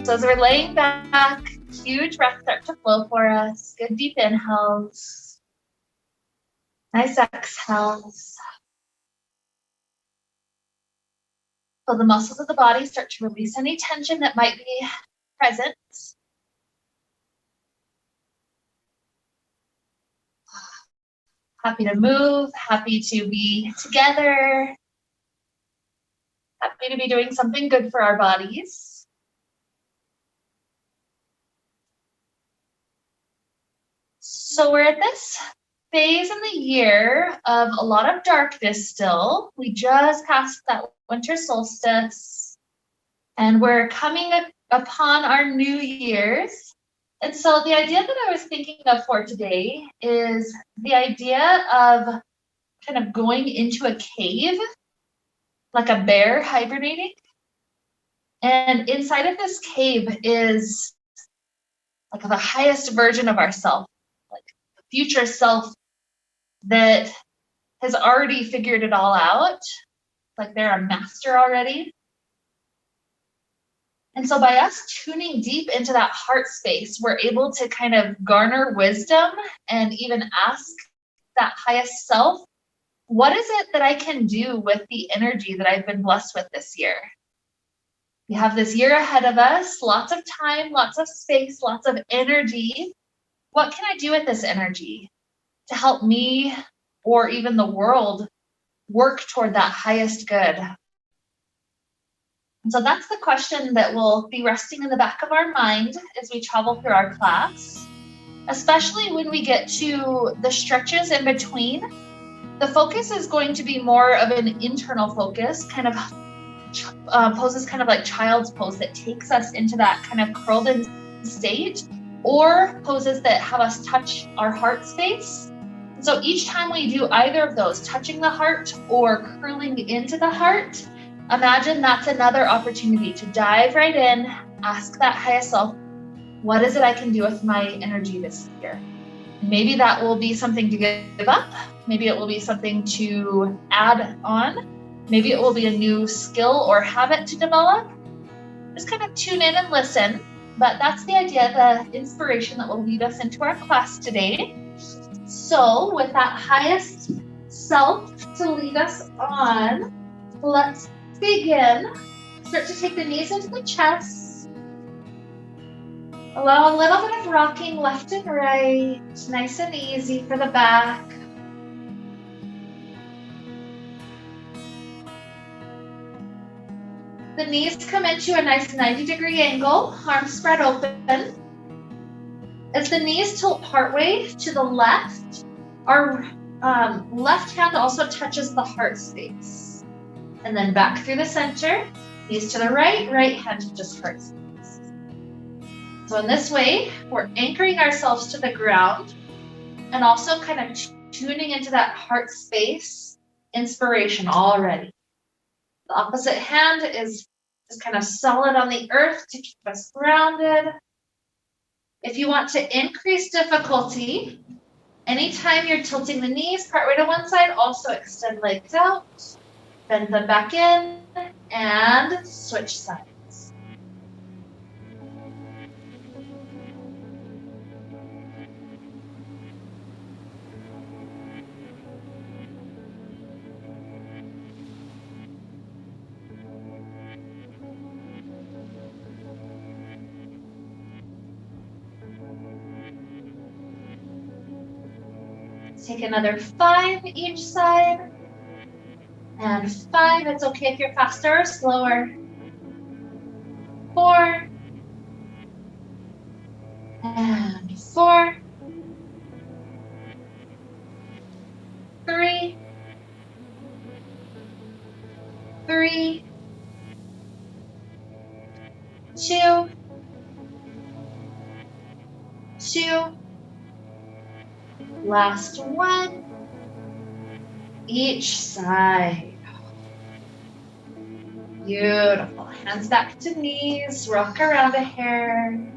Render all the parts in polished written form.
So as we're laying back, huge breath start to flow for us. Good deep inhales. Nice exhales. So the muscles of the body start to release any tension that might be present. Happy to move, happy to be together, happy to be doing something good for our bodies. So we're at this phase in the year of a lot of darkness still. We just passed that winter solstice and we're coming upon our New Year's. And so the idea that I was thinking of for today is the idea of kind of going into a cave, like a bear hibernating. And inside of this cave is like the highest version of ourselves, like the future self that has already figured it all out, like they're a master already. And so by us tuning deep into that heart space, we're able to kind of garner wisdom and even ask that highest self, what is it that I can do with the energy that I've been blessed with this year? We have this year ahead of us, lots of time, lots of space, lots of energy. What can I do with this energy to help me or even the world work toward that highest good? And so that's the question that will be resting in the back of our mind as we travel through our class, especially when we get to the stretches in between. The focus is going to be more of an internal focus, kind of poses kind of like child's pose that takes us into that kind of curled in state, or poses that have us touch our heart space. So each time we do either of those, touching the heart or curling into the heart, imagine that's another opportunity to dive right in, ask that highest self, what is it I can do with my energy this year? Maybe that will be something to give up. Maybe it will be something to add on. Maybe it will be a new skill or habit to develop. Just kind of tune in and listen. But that's the idea, the inspiration that will lead us into our class today. So with that highest self to lead us on, let's begin. Start to take the knees into the chest. Allow a little bit of rocking left and right, nice and easy for the back. The knees come into a nice 90-degree angle, arms spread open. As the knees tilt partway to the left, our left hand also touches the heart space. And then back through the center, knees to the right, right hand touches heart space. So in this way, we're anchoring ourselves to the ground and also kind of tuning into that heart space inspiration already. The opposite hand is just kind of solid on the earth to keep us grounded. If you want to increase difficulty, anytime you're tilting the knees partway to one side, also extend legs out, bend them back in, and switch sides. Take another 5 each side. And 5, it's okay if you're faster or slower. 4. And 4. 3. 3. 2. 2. Last one. Each side. Beautiful. Hands back to knees. Rock around a hair.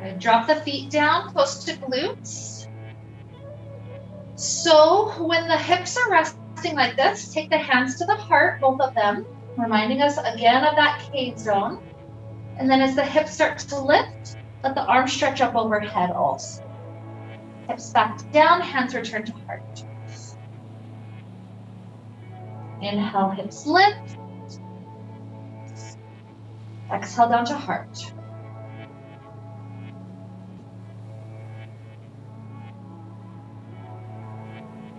Good. Drop the feet down close to glutes. So when the hips are resting like this, take the hands to the heart, both of them, reminding us again of that cave zone. And then as the hips start to lift, let the arms stretch up overhead also. Hips back down, hands return to heart. Inhale, hips lift. Exhale down to heart.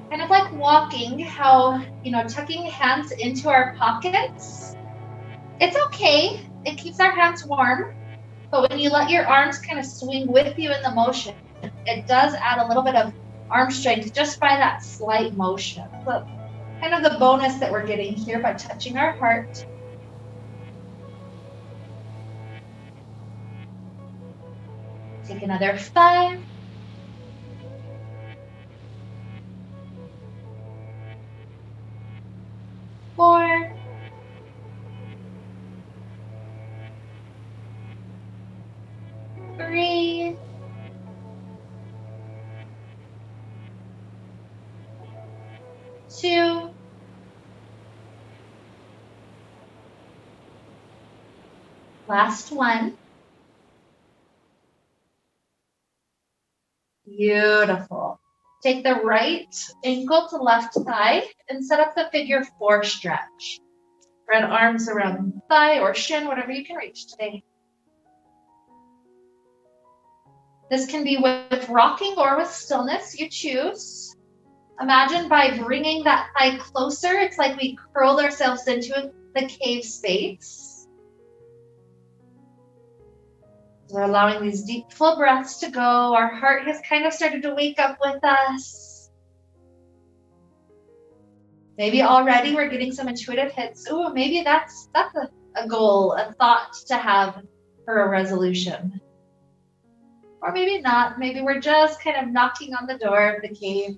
Kind of like walking, how, tucking hands into our pockets. It's okay. It keeps our hands warm. But when you let your arms kind of swing with you in the motion, it does add a little bit of arm strength just by that slight motion. So kind of the bonus that we're getting here by touching our heart. Take another 5. 4. 3. 2. Last one. Beautiful. Take the right ankle to left thigh and set up the figure 4 stretch. Spread arms around thigh or shin, whatever you can reach today. This can be with rocking or with stillness, you choose. Imagine by bringing that thigh closer, it's like we curled ourselves into the cave space. We're allowing these deep, full breaths to go. Our heart has kind of started to wake up with us. Maybe already we're getting some intuitive hits. Ooh, maybe that's a goal, a thought to have for a resolution. Or maybe not. Maybe we're just kind of knocking on the door of the cave.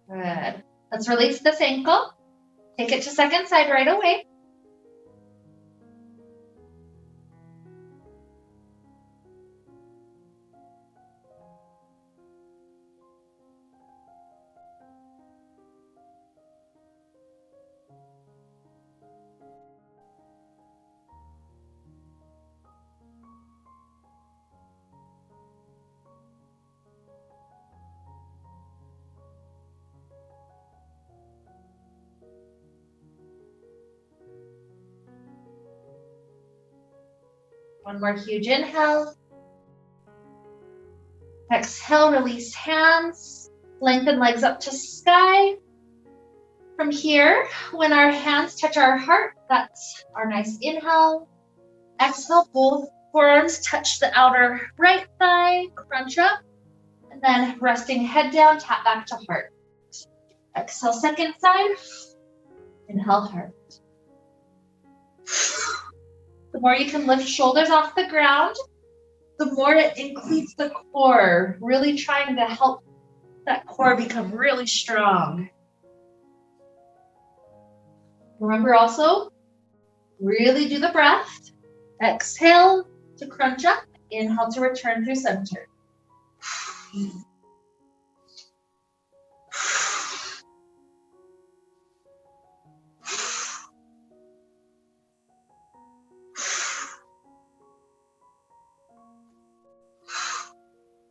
Good. Let's release this ankle. Take it to second side right away. One more huge inhale. Exhale, release hands. Lengthen legs up to sky. From here, when our hands touch our heart, that's our nice inhale. Exhale, both forearms touch the outer right thigh, crunch up. And then resting head down, tap back to heart. Exhale, second side. Inhale, heart. The more you can lift shoulders off the ground, the more it includes the core, really trying to help that core become really strong. Remember also, really do the breath. Exhale to crunch up, inhale to return through center.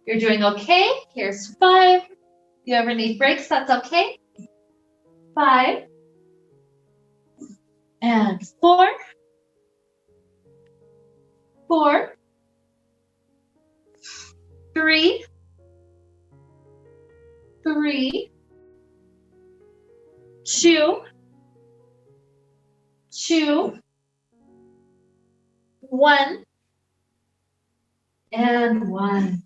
You're doing okay. Here's 5. If you ever need breaks, that's okay. 5. And 4. 4. 3. 3. 2. 2. 1. And 1.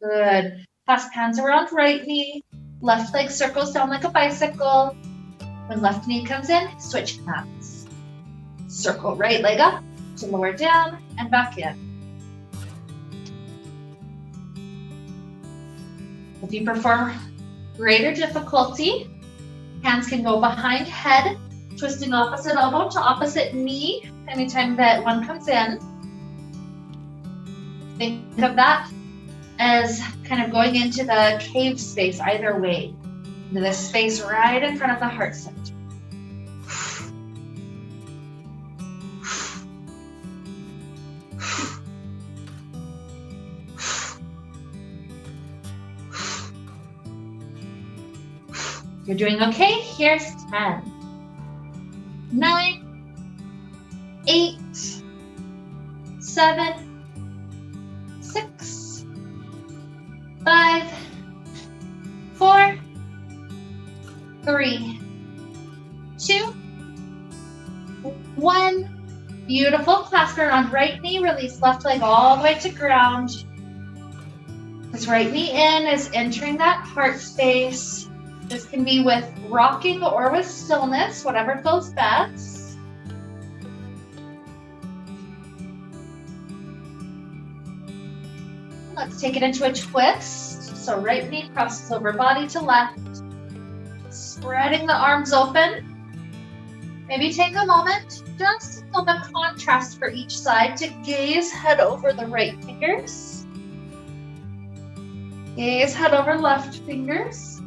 Good. Clasp hands around right knee. Left leg circles down like a bicycle. When left knee comes in, switch hands. Circle right leg up to lower down and back in. If you prefer greater difficulty, hands can go behind head, twisting opposite elbow to opposite knee anytime that one comes in. Think of that as kind of going into the cave space either way. Into this space right in front of the heart center. You're doing okay. Here's 10, 9, 8, 7, 6, 5, 4, 3, 2, 1. Beautiful. Clasp around right knee. Release left leg all the way to ground. This right knee in is entering that heart space. This can be with rocking or with stillness, whatever feels best. Let's take it into a twist. So right knee crosses over body to left. Spreading the arms open. Maybe take a moment just to feel the contrast for each side to gaze head over the right fingers. Gaze head over left fingers.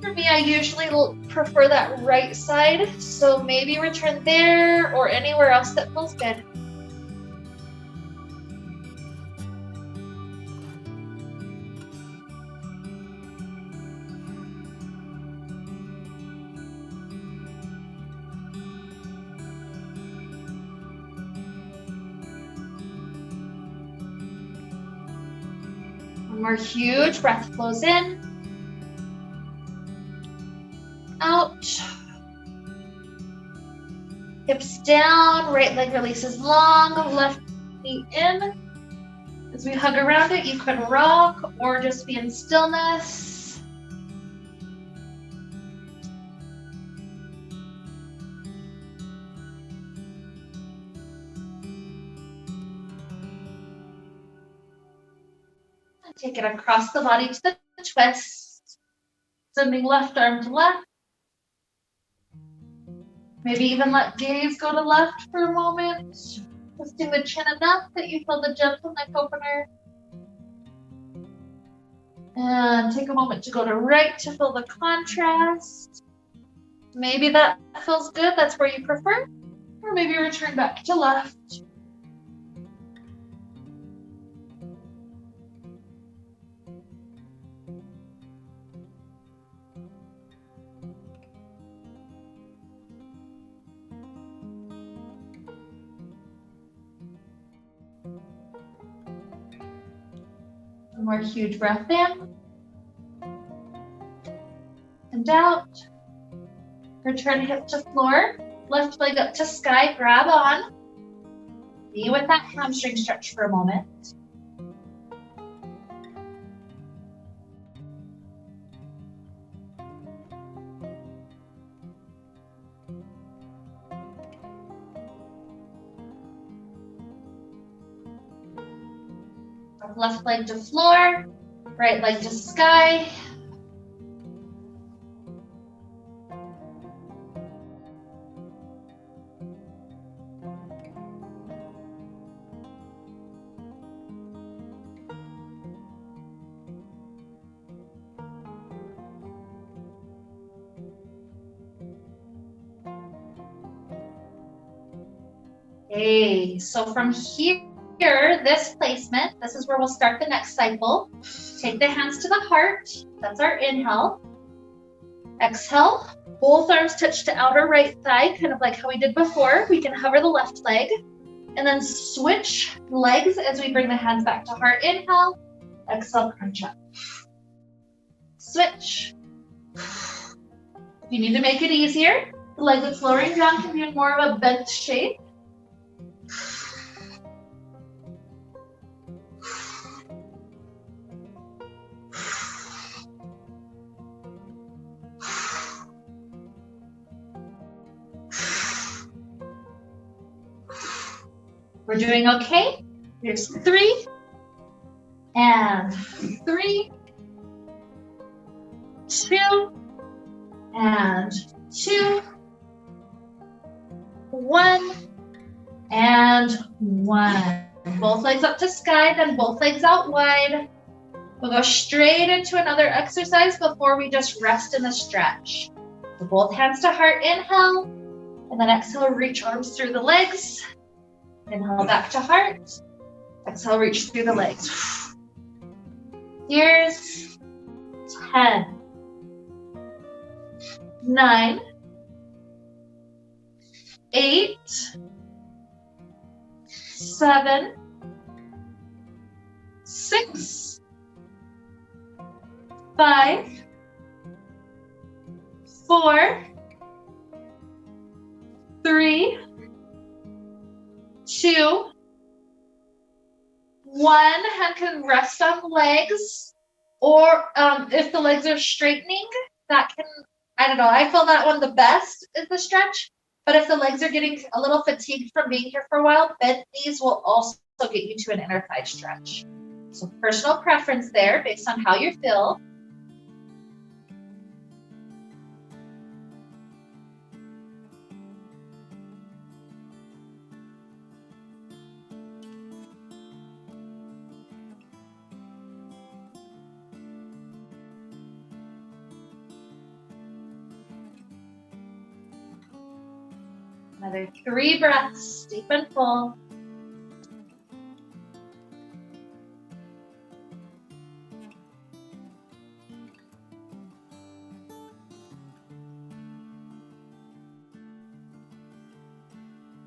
For me, I usually prefer that right side, so maybe return there or anywhere else that feels good. One more huge breath flows in. Out. Hips down, right leg releases long, left knee in. As we hug around it, you could rock or just be in stillness. And take it across the body to the twist. Sending left arm to left. Maybe even let gaze go to left for a moment. Twisting the chin enough that you feel the gentle neck opener. And take a moment to go to right to feel the contrast. Maybe that feels good, that's where you prefer. Or maybe return back to left. One more huge breath in. And out. Return hip to floor. Left leg up to sky. Grab on. Be with that hamstring stretch for a moment. Left leg to floor, right leg to sky. Okay, so from here, this placement, this is where we'll start the next cycle. Take the hands to the heart. That's our inhale. Exhale. Both arms touch to outer right thigh, kind of like how we did before. We can hover the left leg. And then switch legs as we bring the hands back to heart. Inhale. Exhale, crunch up. Switch. If you need to make it easier, the leg that's lowering down can be in more of a bent shape. We're doing okay. Here's 3 and 3, 2 and 2, 1 And 1. Both legs up to sky, then both legs out wide. We'll go straight into another exercise before we just rest in the stretch. So both hands to heart, inhale, and then exhale, reach arms through the legs. Inhale back to heart. Exhale, reach through the legs. Here's 10, 9, 8, 7, 6, 5, 4, 3, 2, 1. Hand can rest on legs, or if the legs are straightening, that can, I don't know, I feel that one the best is the stretch. But if the legs are getting a little fatigued from being here for a while, bent knees will also get you to an inner thigh stretch. So personal preference there based on how you feel. Another 3 breaths, deep and full.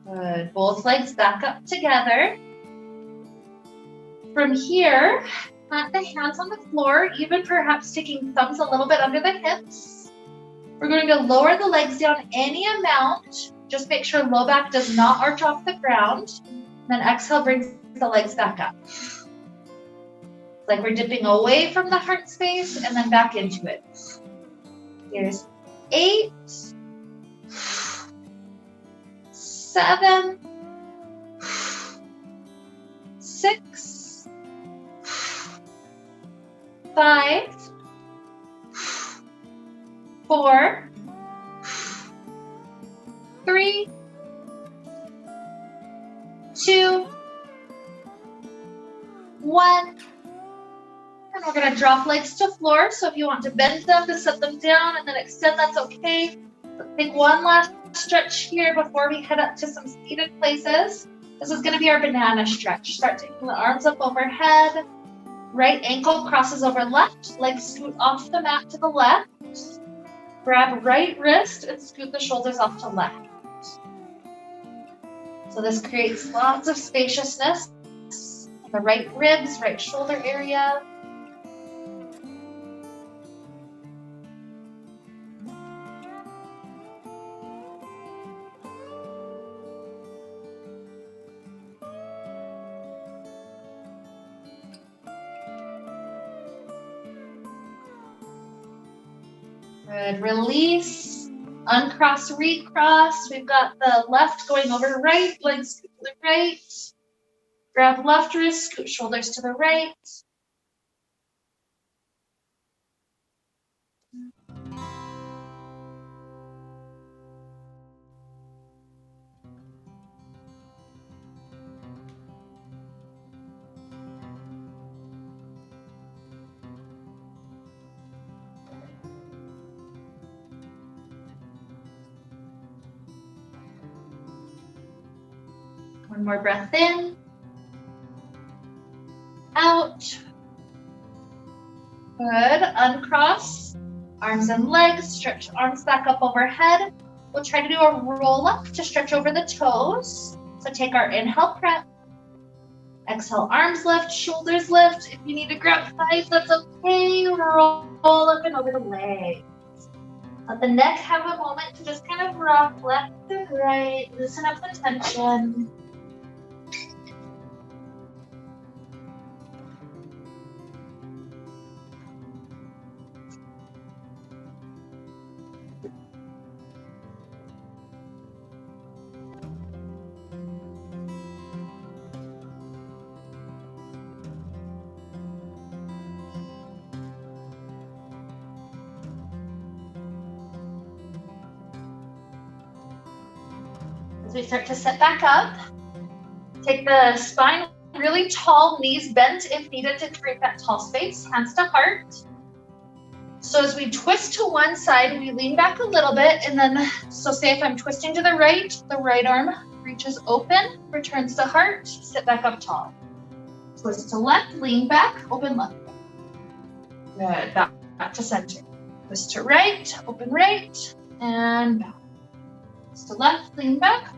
Good. Both legs back up together. From here, plant the hands on the floor, even perhaps taking thumbs a little bit under the hips. We're going to lower the legs down any amount. Just make sure low back does not arch off the ground. Then exhale, bring the legs back up. It's like we're dipping away from the heart space and then back into it. Here's 8, 7, 6, 5, 4, 3, 2, 1. And we're going to drop legs to floor. So if you want to bend them to set them down and then extend, that's okay. Let's take one last stretch here before we head up to some seated places. This is going to be our banana stretch. Start taking the arms up overhead. Right ankle crosses over left. Legs scoot off the mat to the left. Grab right wrist and scoot the shoulders off to left. So this creates lots of spaciousness in the right ribs, right shoulder area. Good. Release. Uncross, recross. We've got the left going over right, legs scoot to the right. Grab left wrist, scoot shoulders to the right. One more breath in. Out. Good. Uncross. Arms and legs. Stretch arms back up overhead. We'll try to do a roll up to stretch over the toes. So take our inhale, prep. Exhale, arms lift, shoulders lift. If you need to grab thighs, that's okay. Roll up and over the legs. Let the neck have a moment to just kind of rock left and right. Loosen up the tension. As we start to sit back up, Take the spine really tall, knees bent if needed to create that tall space, hands to heart. So as we twist to one side, we lean back a little bit, and then, so say if I'm twisting to the right arm reaches open, returns to heart, sit back up tall. Twist to left, lean back, open left. Good, back to center. Twist to right, open right, and back. Twist to left, lean back.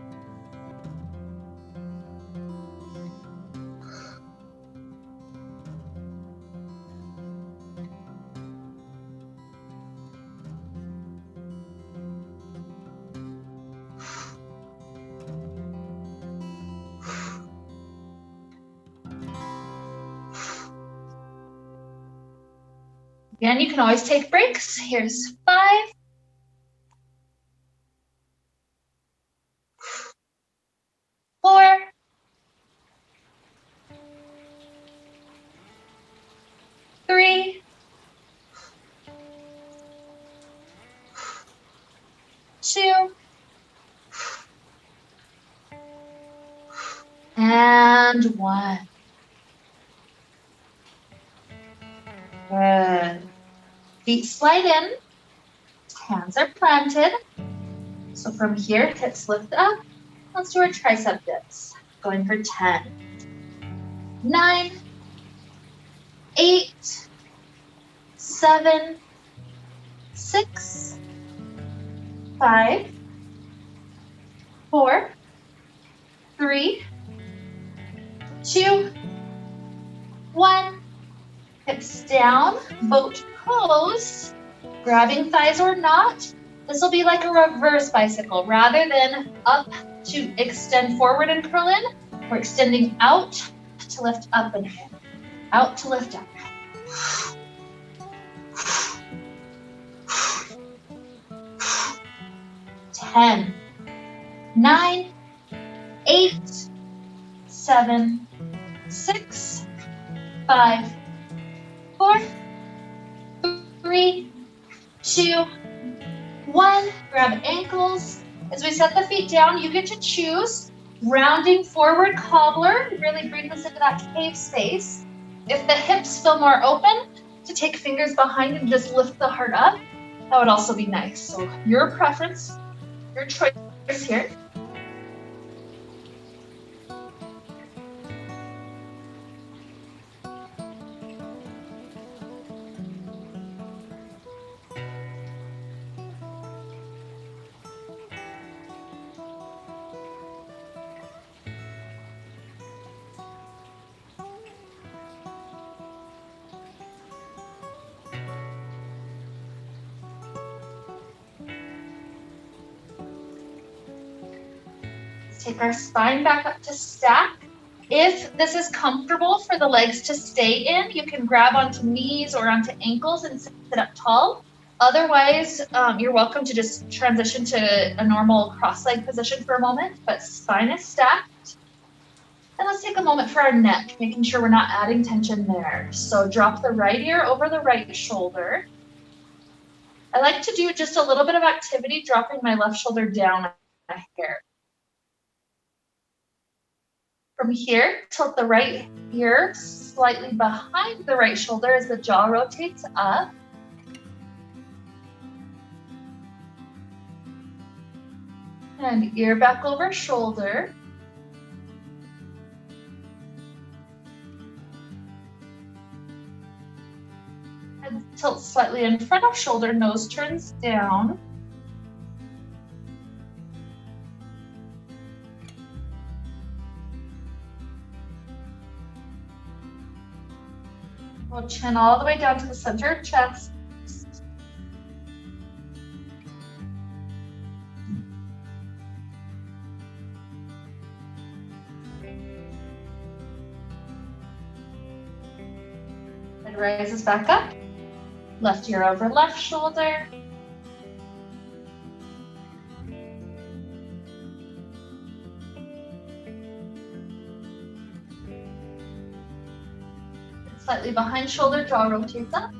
Again, you can always take breaks. Here's 5. 4. 3. 2. And 1. Good. Feet slide in, hands are planted. So from here, hips lift up. Let's do our tricep dips. Going for 10, 9, 8, 7, 6, 5, 4, 3, 2, 1. Hips down, boat pose, grabbing thighs or not. This will be like a reverse bicycle. Rather than up to extend forward and curl in, we're extending out to lift up and in. Out to lift up. 10, 9, 8, 7, 6, 5, 4, 3, 2, 1. Grab ankles. As we set the feet down, you get to choose rounding forward cobbler. Really bring this into that cave space. If the hips feel more open, to take fingers behind and just lift the heart up, that would also be nice. So your preference, your choice here. Take our spine back up to stack. If this is comfortable for the legs to stay in, you can grab onto knees or onto ankles and sit up tall. Otherwise, you're welcome to just transition to a normal cross-leg position for a moment, but spine is stacked. And let's take a moment for our neck, making sure we're not adding tension there. So drop the right ear over the right shoulder. I like to do just a little bit of activity, dropping my left shoulder down a hair. From here, tilt the right ear slightly behind the right shoulder as the jaw rotates up. And ear back over shoulder. And tilt slightly in front of shoulder, nose turns down. We'll chin all the way down to the center of chest. And rises back up. Left ear over left shoulder. Slightly behind shoulder, jaw rotates up.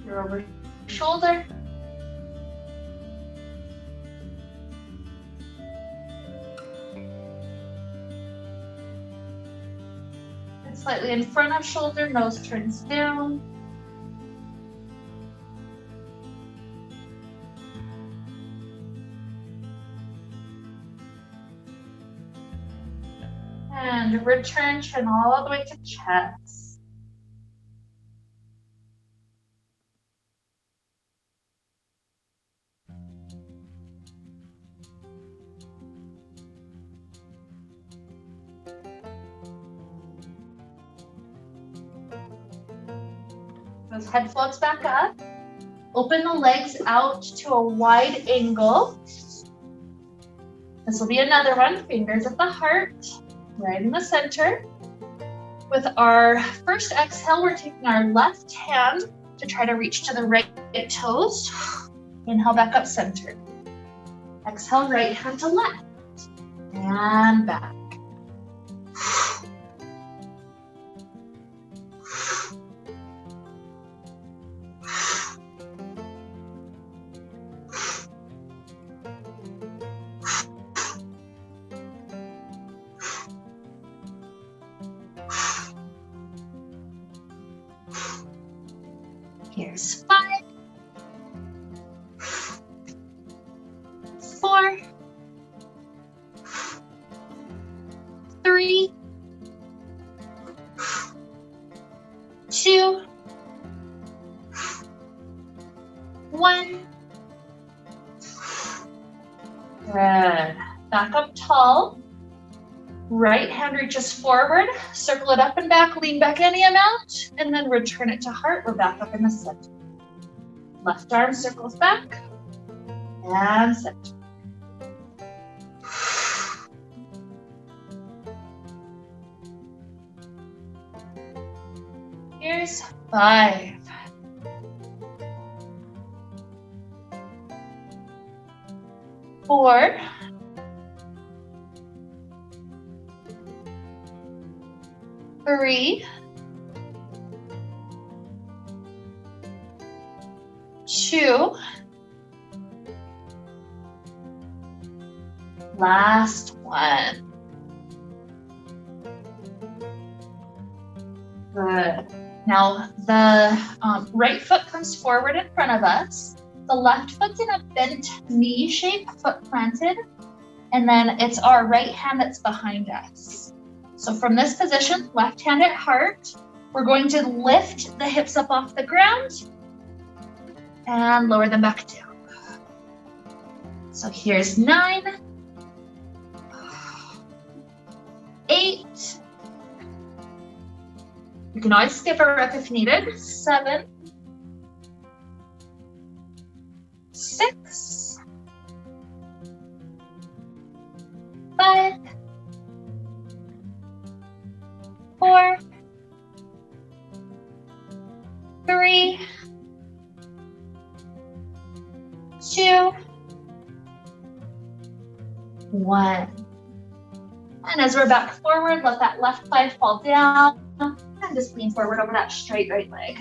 Your over shoulder. And slightly in front of shoulder, nose turns down. And return, chin all the way to chest. Those head floats back up. Open the legs out to a wide angle. This will be another one. Fingers at the heart, right in the center. With our first exhale, we're taking our left hand to try to reach to the right toes. Inhale back up center. Exhale, right hand to left. And back. Here's 5, 4, 3, 2, 1. Good. Back up tall. Right hand reaches forward, circle it up and back, lean back any amount, and then return it to heart. We're back up in the center. Left arm circles back, and center. Here's 5. 4. 3, 2, last one. Good. Now the right foot comes forward in front of us. The left foot's in a bent knee shape, foot planted, and then it's our right hand that's behind us. So from this position, left hand at heart, we're going to lift the hips up off the ground and lower them back down. So here's 9, 8. You can always skip a rep if needed. 7, 6, 5, 4, 3, 2, 1. And as we're back forward, let that left thigh fall down and just lean forward over that straight right leg.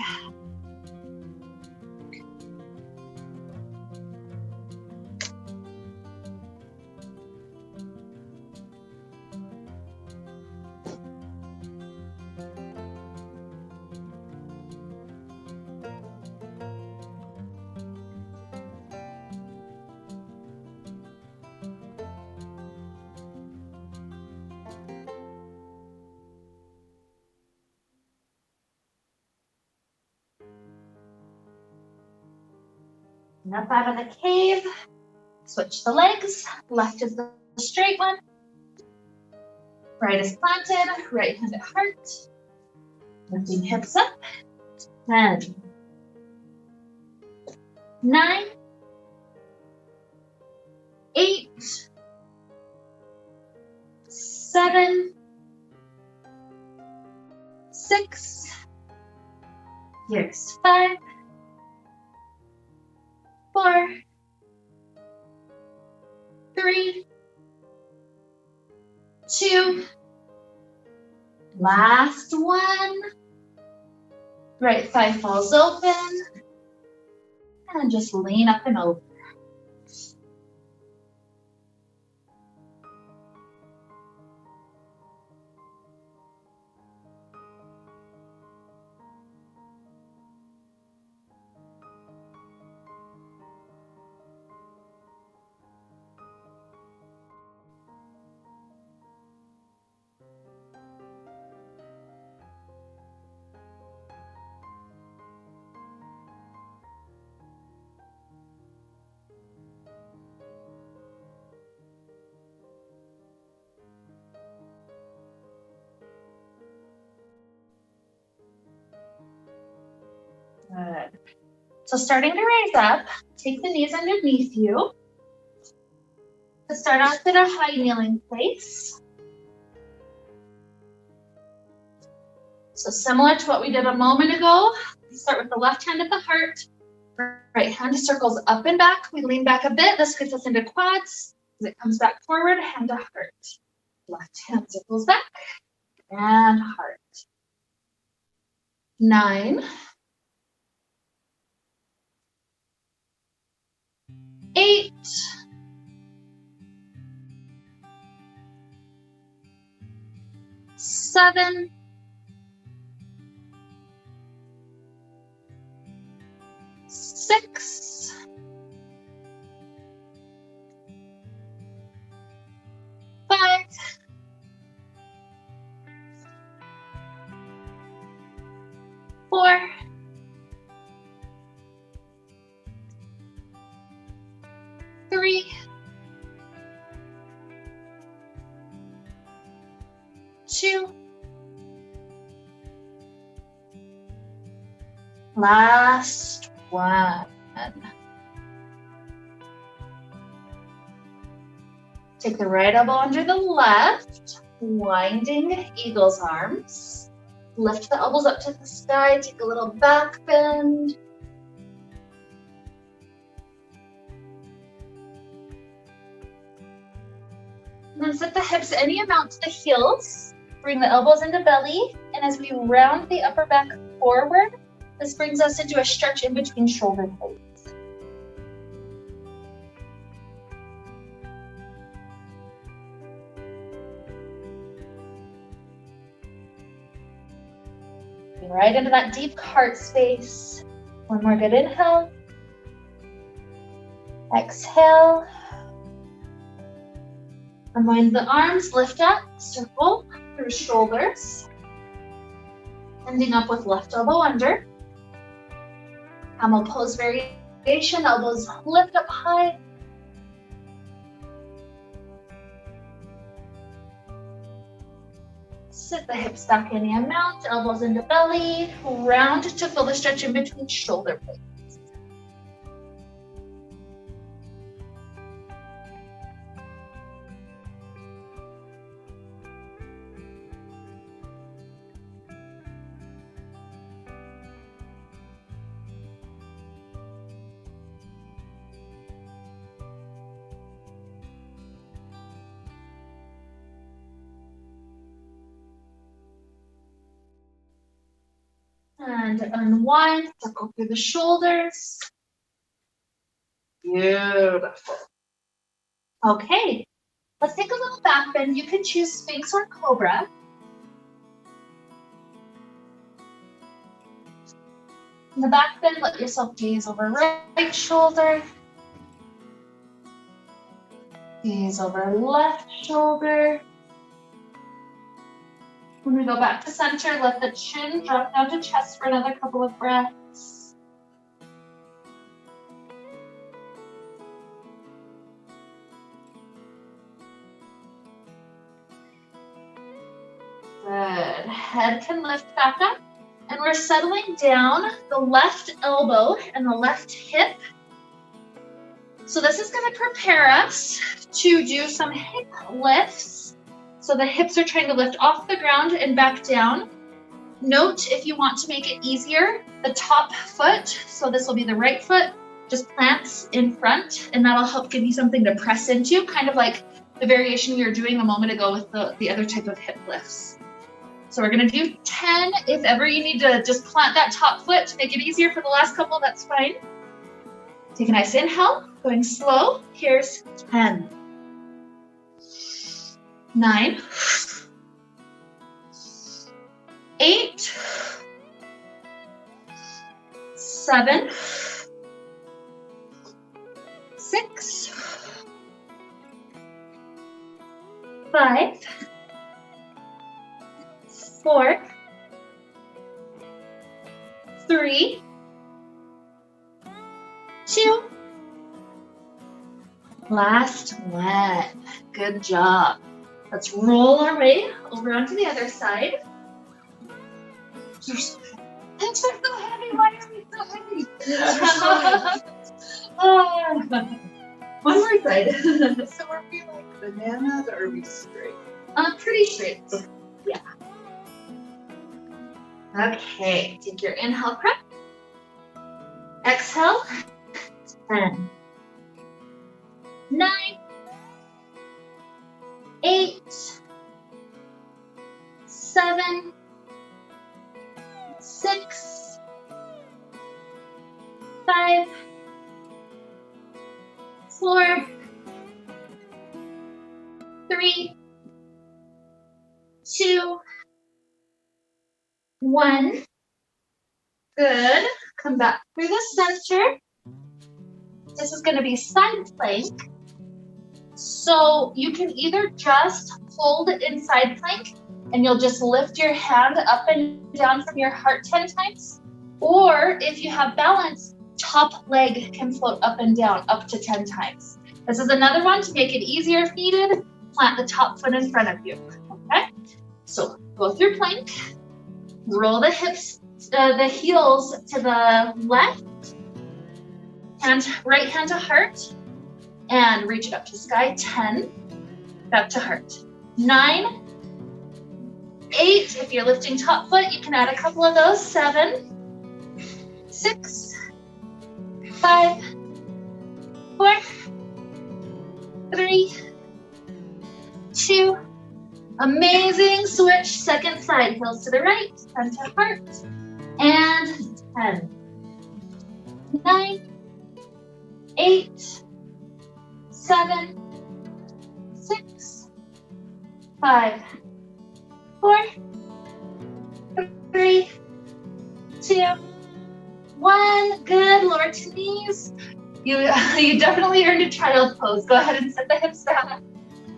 And up out of the cave, switch the legs. Left is the straight one. Right is planted, right hand at heart. Lifting hips up. 10, 9, 8, 7, 6, here's 5, 4, 3, 2, last one. Right thigh falls open, And just lean up and over. Good. So starting to raise up, take the knees underneath you. To start off in a high kneeling place. So similar to what we did a moment ago, we start with the left hand at the heart, right hand circles up and back. We lean back a bit. This gets us into quads. As it comes back forward, hand to heart. Left hand circles back and heart. 9, 8, 7, 6, 5, 4, 3, 2, last one. Take the right elbow under the left, winding eagle's arms. Lift the elbows up to the sky, take a little back bend. And then set the hips any amount to the heels. Bring the elbows into belly. And as we round the upper back forward, this brings us into a stretch in between shoulder blades. Right into that deep heart space. One more good inhale. Exhale. Unwind the arms, lift up, circle through shoulders. Ending up with left elbow under. Camel pose variation, elbows lift up high. Sit the hips back any amount, elbows into belly, round to feel the stretch in between shoulder blades. And unwind, circle through the shoulders. Beautiful. Okay, let's take a little back bend. You can choose Sphinx or Cobra. In the back bend, let yourself gaze over right shoulder. Gaze over left shoulder. When we go back to center, let the chin drop down to chest for another couple of breaths. Good. Head can lift back up. And we're settling down the left elbow and the left hip. So this is going to prepare us to do some hip lifts. So the hips are trying to lift off the ground and back down. Note, if you want to make it easier, the top foot, so this will be the right foot, just plants in front, and that'll help give you something to press into, kind of like the variation we were doing a moment ago with the other type of hip lifts. So we're gonna do 10. If ever you need to just plant that top foot to make it easier for the last couple, that's fine. Take a nice inhale, going slow. Here's 10, 9, 8, 7, 6, 5, 4, 3, 2. Last one. Good job. Let's roll our way over onto the other side. Thanks for so heavy. Why are we so heavy? One more side. So are we like bananas or are we straight? Pretty straight. Yeah. Okay, take your inhale prep. Exhale. 10, 9, 8, 7, 6, 5, 4, 3, 2, 1. Good. Come back through the center. This is going to be side plank. So you can either just hold in side plank and you'll just lift your hand up and down from your heart 10 times. Or if you have balance, top leg can float up and down up to 10 times. This is another one to make it easier if needed. Plant the top foot in front of you. Okay? So go through plank, roll the hips, the heels to the left, right hand to heart, and reach it up to sky. 10, back to heart. 9, 8, if you're lifting top foot, you can add a couple of those. 7, 6, 5, 4, 3, 2. Amazing. Switch, second side, heels to the right, 10 to heart, and 10, 9, 8, 7, 6, 5, 4, 3, 2, 1. Good. Lower to knees. You definitely earned a child pose. Go ahead and set the hips back.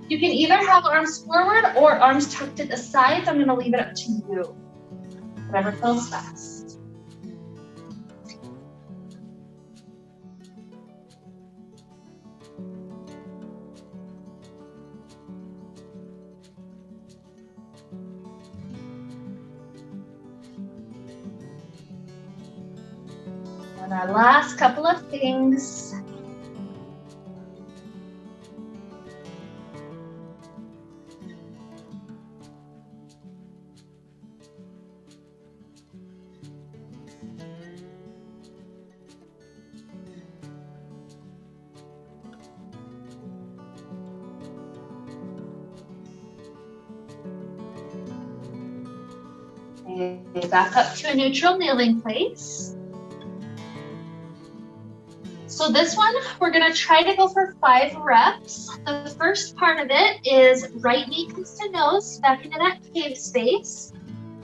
You can either have arms forward or arms tucked at the sides. I'm going to leave it up to you. Whatever feels best. And our last couple of things. Okay, back up to a neutral kneeling place. So this one, we're gonna try to go for 5 reps. The first part of it is right knee comes to nose, back into that cave space.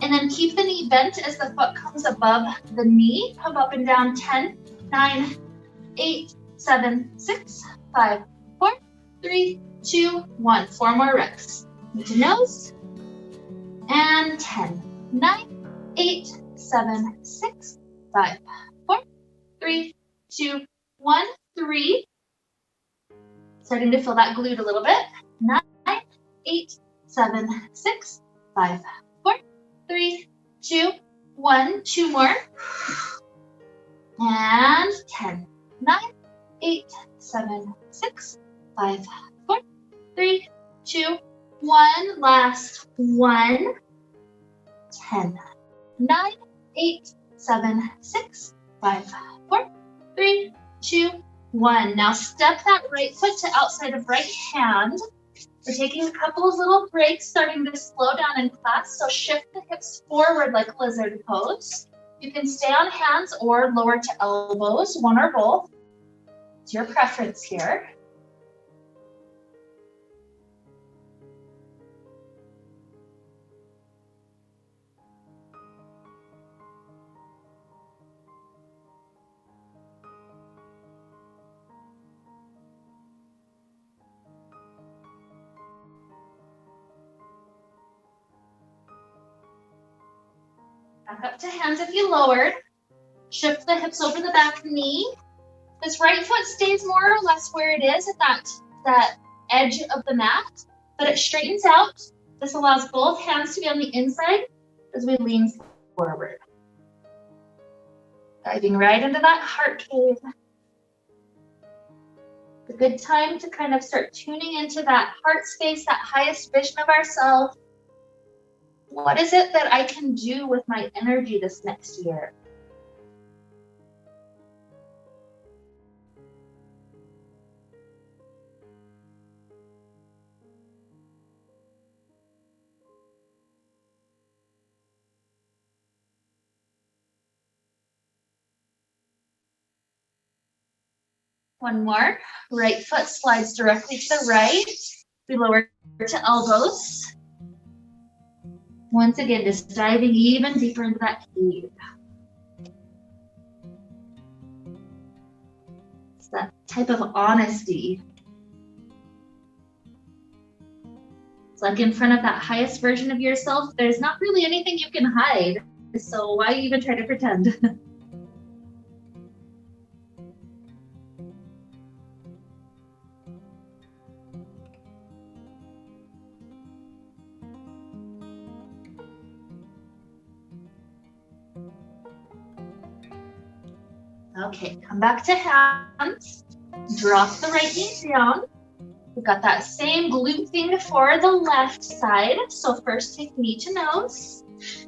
And then keep the knee bent as the foot comes above the knee. Pump up and down. 10, 9, 8, 7, 6, 5, 4, 3, 2, 1. 4 more reps. Knee to nose. And 10, 9, 8, 7, 6, 5, 4, 3, 2, 1, 3. Starting to feel that glute a little bit. 9, 8, 7, 6, 5, 4, 3, 2, 1. 2 more. And 10, 9, 8, 7, 6, 5, 4, 3, 2, 1. Last one. 10, 9, 8, 7, 6, 5, 4, 3, 2, 1. Now step that right foot to outside of right hand. We're taking a couple of little breaks, starting to slow down in class. So shift the hips forward like lizard pose. You can stay on hands or lower to elbows, one or both. It's your preference here. Back up to hands if you lowered. Shift the hips over the back knee. This right foot stays more or less where it is at that edge of the mat, but it straightens out. This allows both hands to be on the inside as we lean forward. Diving right into that heart cave. A good time to kind of start tuning into that heart space, that highest vision of ourselves. What is it that I can do with my energy this next year? One more. Right foot slides directly to the right. We lower to elbows. Once again, just diving even deeper into that cave. It's that type of honesty. It's like in front of that highest version of yourself, there's not really anything you can hide. So why even try to pretend? Okay, come back to hands. Drop the right knee down. We've got that same glute thing for the left side. So first take knee to nose.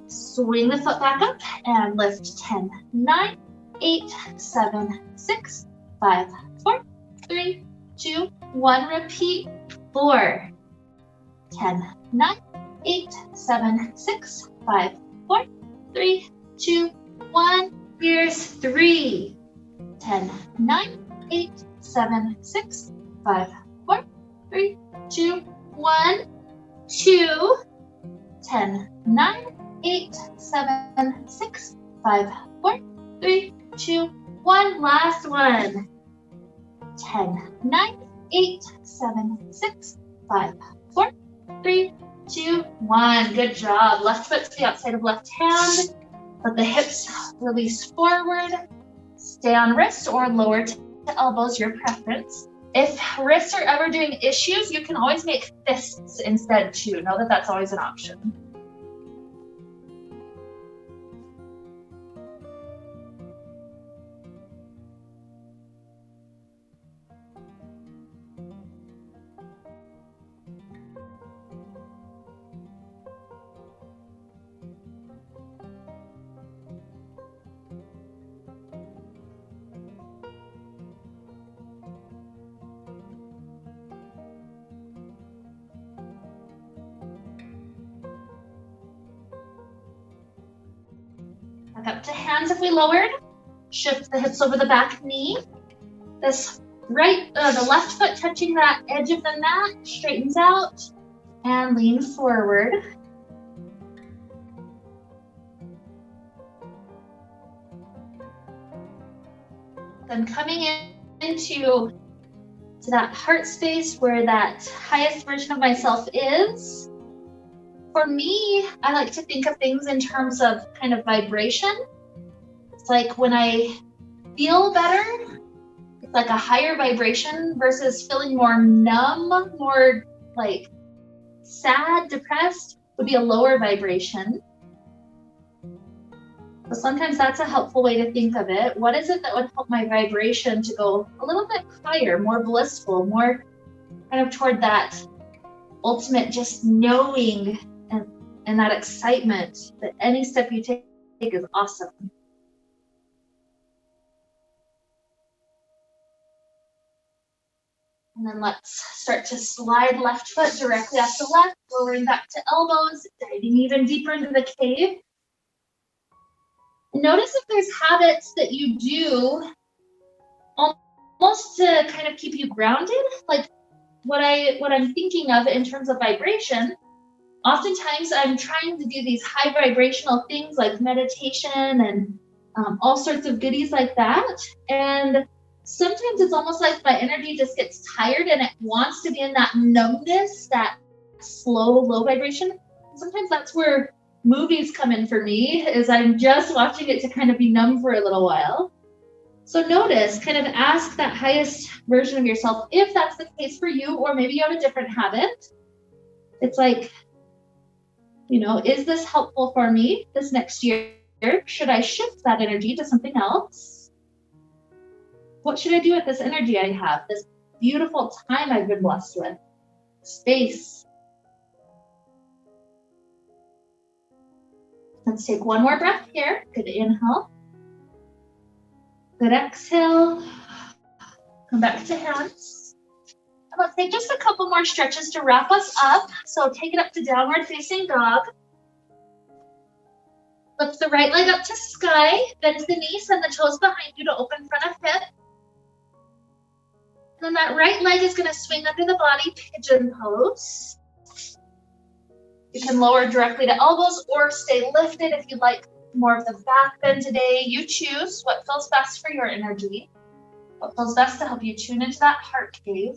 Swing the foot back up and lift 10, 9, 8, 7, 6, 5, 4, 3, 2, 1. Repeat. 4, 10, 9, 8, 7, 6, 5, 4, 3, 2, 1. Here's 3, 10, 9, 8, 7, 6, 5, 4, 3, 2, 1, 2, 10, 9, 8, 7, 6, 5, 4, 3, 2, 1. Last one. 10, 9, 8, 7, 6, 5, 4, 3, 2, 1. Good job. Left foot to the outside of left hand. Let the hips release forward. Stay on wrist or lower to elbows, your preference. If wrists are ever doing issues, you can always make fists instead too. Know that that's always an option. Back up to hands if we lowered. Shift the hips over the back knee. This the left foot touching that edge of the mat, straightens out and lean forward. Then coming into that heart space where that highest version of myself is. For me, I like to think of things in terms of kind of vibration. It's like when I feel better, it's like a higher vibration versus feeling more numb, more like sad, depressed would be a lower vibration. So sometimes that's a helpful way to think of it. What is it that would help my vibration to go a little bit higher, more blissful, more kind of toward that ultimate just knowing and that excitement that any step you take is awesome. And then let's start to slide left foot directly off the left, lowering back to elbows, diving even deeper into the cave. Notice if there's habits that you do almost to kind of keep you grounded, like what I'm thinking of in terms of vibration. Oftentimes I'm trying to do these high vibrational things like meditation and all sorts of goodies like that. And sometimes it's almost like my energy just gets tired and it wants to be in that numbness, that slow, low vibration. Sometimes that's where movies come in for me, is I'm just watching it to kind of be numb for a little while. So notice, kind of ask that highest version of yourself if that's the case for you, or maybe you have a different habit. It's like, is this helpful for me this next year? Should I shift that energy to something else? What should I do with this energy I have, this beautiful time I've been blessed with? Space. Let's take one more breath here. Good inhale. Good exhale. Come back to hands. And let's take just a couple more stretches to wrap us up. So take it up to downward facing dog. Lift the right leg up to sky. Bend the knees and the toes behind you to open front of hip. And then that right leg is going to swing under the body, pigeon pose. You can lower directly to elbows or stay lifted if you'd like more of the back bend today. You choose what feels best for your energy, what feels best to help you tune into that heart cave.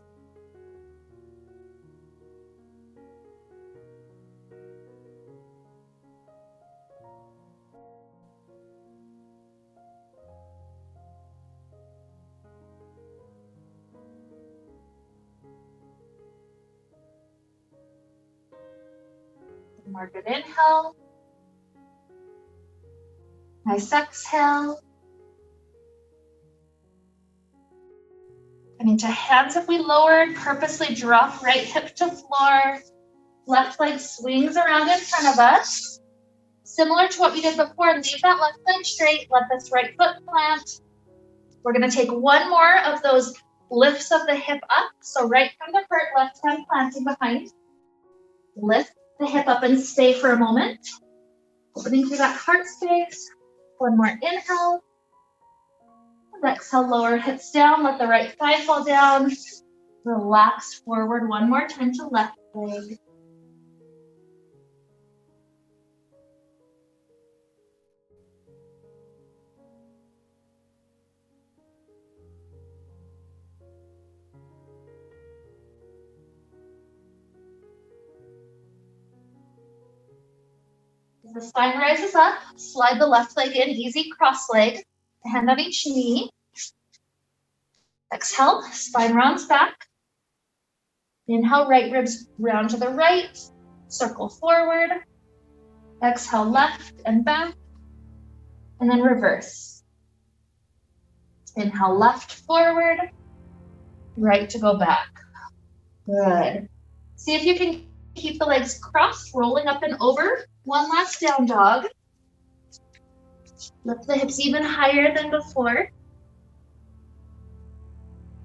More good inhale. Nice exhale. And into hands if we lowered, purposely drop right hip to floor. Left leg swings around in front of us. Similar to what we did before, leave that left leg straight, let this right foot plant. We're gonna take one more of those lifts of the hip up. So right hand to heart, left hand planting behind. Lift the hip up and stay for a moment. Opening through that heart space. One more inhale. Exhale, lower hips down, let the right thigh fall down. Relax forward one more time to left leg. As the spine rises up, slide the left leg in, easy cross leg, hand on each knee. Exhale, spine rounds back. Inhale, right ribs round to the right, circle forward. Exhale, left and back, and then reverse. Inhale, left forward, right to go back. Good. See if you can keep the legs crossed, rolling up and over. One last down dog. Lift the hips even higher than before.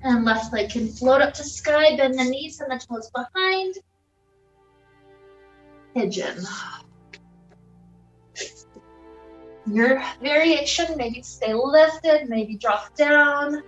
And left leg can float up to sky, bend the knees and the toes behind. Pigeon. Your variation, maybe stay lifted, maybe drop down.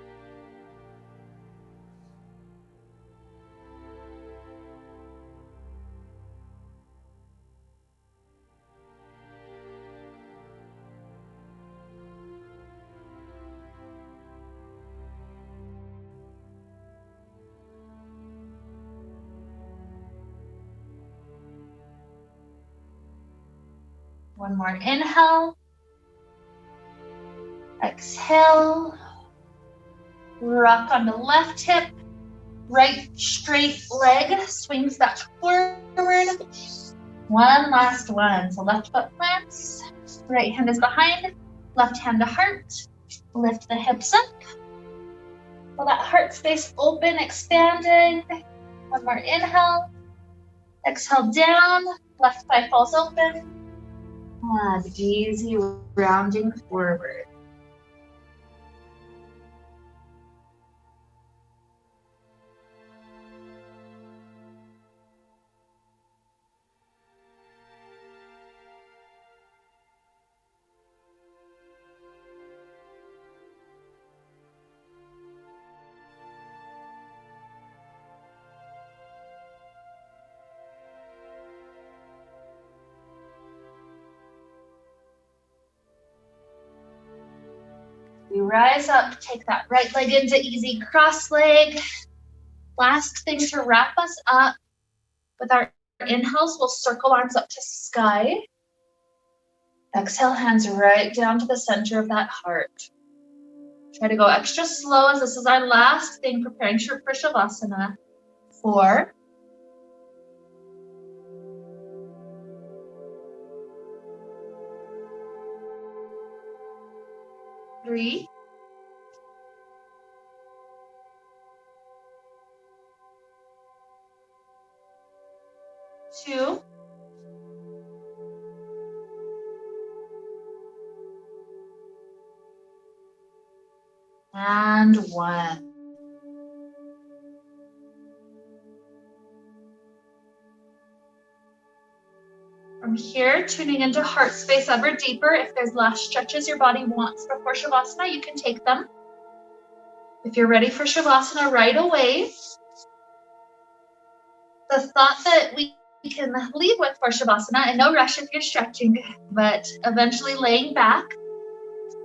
One more inhale. Exhale. Rock on the left hip. Right straight leg swings back forward. One last one. So left foot plants. Right hand is behind. Left hand to heart. Lift the hips up. Feel that heart space open, expanding. One more inhale. Exhale down. Left thigh falls open. And easy rounding forward. You rise up, take that right leg into easy cross leg. Last thing to wrap us up with our inhales, we'll circle arms up to sky. Exhale, hands right down to the center of that heart. Try to go extra slow as this is our last thing preparing for Shavasana. 4, 3, 2, and 1. From here, tuning into heart space ever deeper. If there's last stretches your body wants before Shavasana, you can take them. If you're ready for Shavasana right away, the thought that we can leave with for Shavasana, and no rush if you're stretching, but eventually laying back,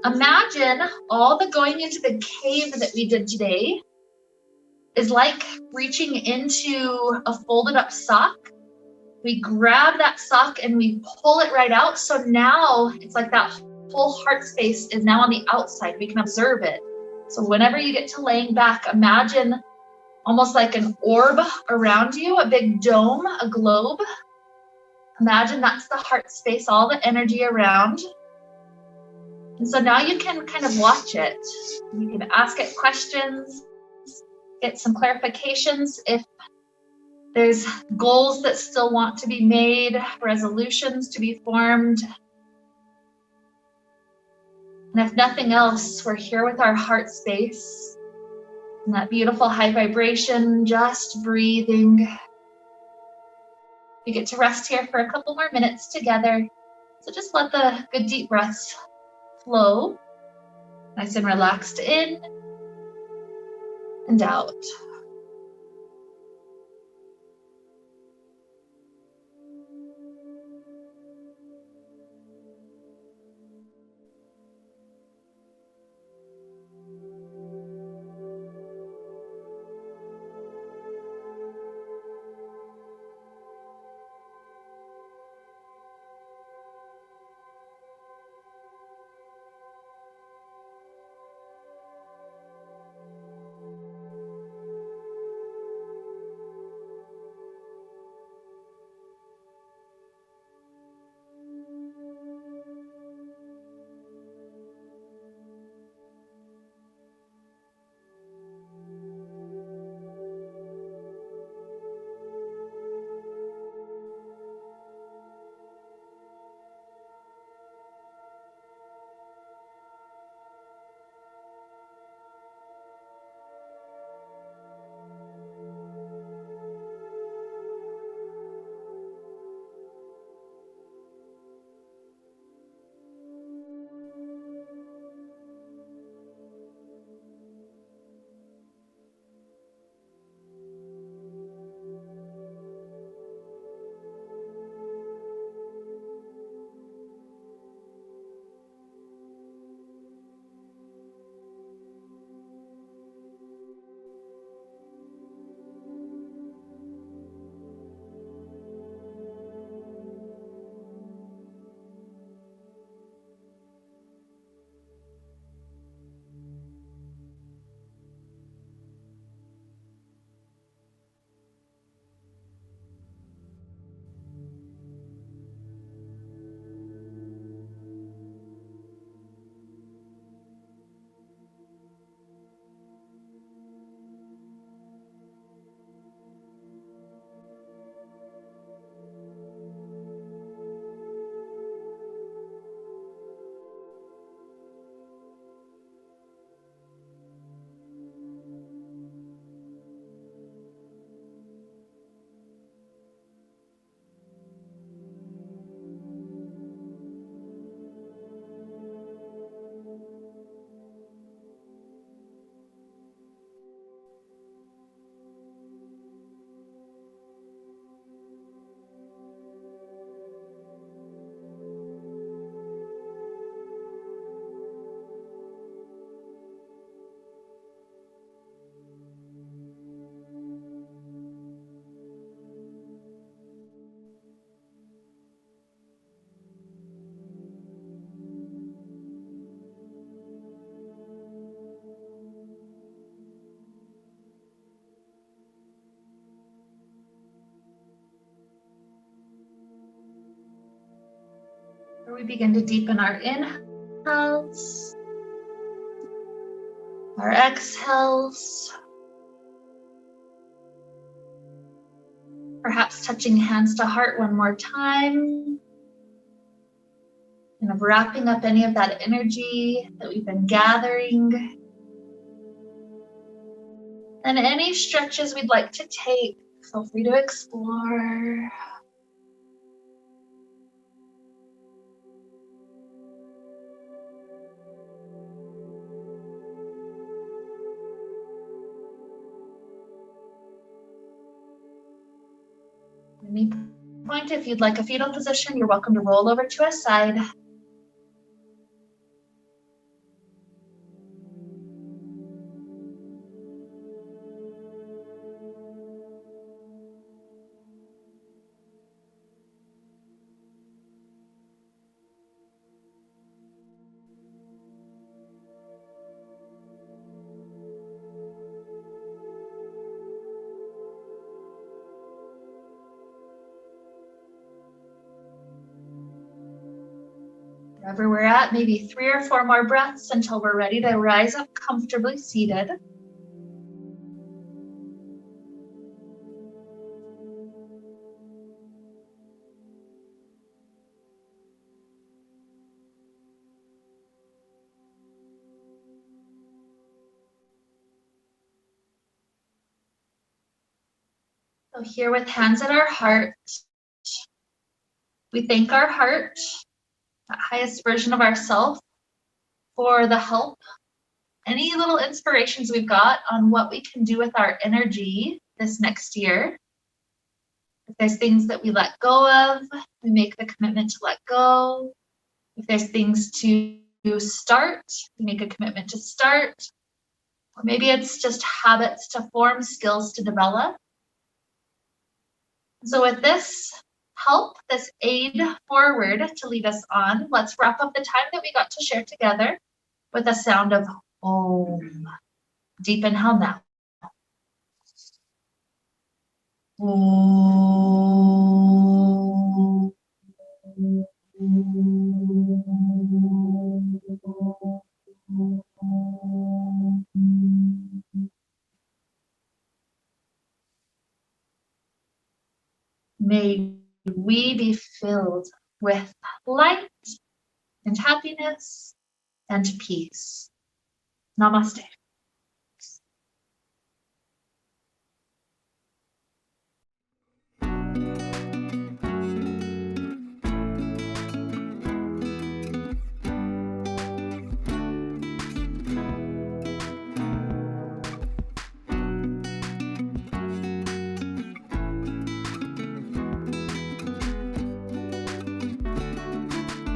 imagine all the going into the cave that we did today is like reaching into a folded up sock. We grab that sock and we pull it right out. So now it's like that whole heart space is now on the outside. We can observe it. So whenever you get to laying back, imagine almost like an orb around you, a big dome, a globe. Imagine that's the heart space, all the energy around. And so now you can kind of watch it. You can ask it questions, get some clarifications if there's goals that still want to be made, resolutions to be formed. And if nothing else, we're here with our heart space and that beautiful high vibration, just breathing. We get to rest here for a couple more minutes together. So just let the good deep breaths flow. Nice and relaxed in and out. Where we begin to deepen our inhales, our exhales, perhaps touching hands to heart one more time, kind of wrapping up any of that energy that we've been gathering. And any stretches we'd like to take, feel free to explore. At any point, if you'd like a fetal position, you're welcome to roll over to a side. Wherever we're at, maybe 3 or 4 more breaths until we're ready to rise up comfortably seated. So here with hands at our heart, we thank our heart, that highest version of ourselves, for the help. Any little inspirations we've got on what we can do with our energy this next year. If there's things that we let go of, we make the commitment to let go. If there's things to start, we make a commitment to start. Or maybe it's just habits to form, skills to develop. So with this help, this aid forward to lead us on, let's wrap up the time that we got to share together with a sound of Om. Deep inhale now. Om. May we be filled with light and happiness and peace. Namaste.